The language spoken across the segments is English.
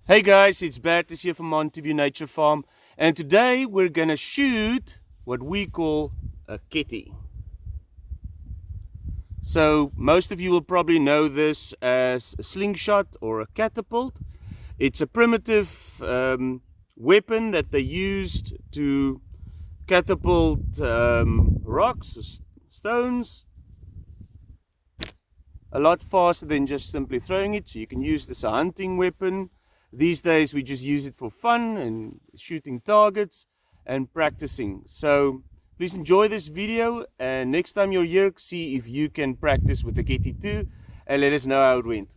Hey guys, it's Bertus here from Montevue Nature Farm, and today we're gonna shoot what we call a Kettie. So most of you will probably know this as a slingshot or a catapult. It's a primitive weapon that they used to catapult rocks, stones, a lot faster than just simply throwing it. So you can use this as a hunting weapon. These days we just use it for fun and shooting targets and practicing. So please enjoy this video, and next time you're here, see if you can practice with the Kettie too, and let us know how it went.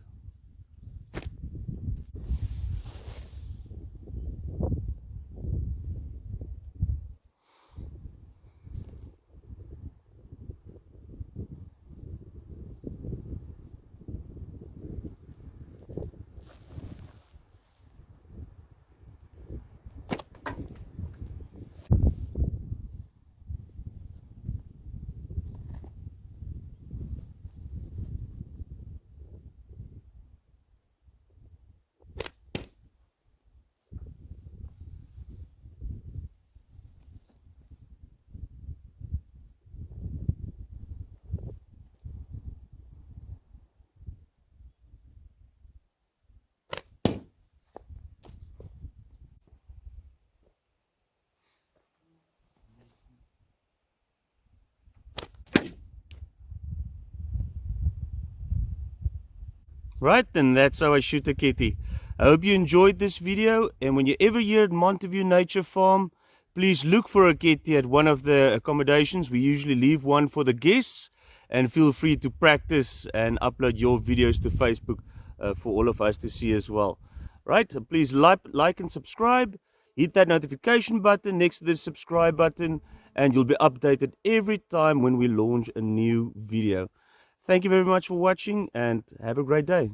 Right, then that's how I shoot a Kettie. I hope you enjoyed this video, and when you're ever here at Montevue Nature Farm, please look for a Kettie at one of the accommodations. We usually leave one for the guests, and feel free to practice and upload your videos to Facebook for all of us to see as well. Right, so please like and subscribe. Hit that notification button next to the subscribe button, and you'll be updated every time when we launch a new video. Thank you very much for watching, and have a great day.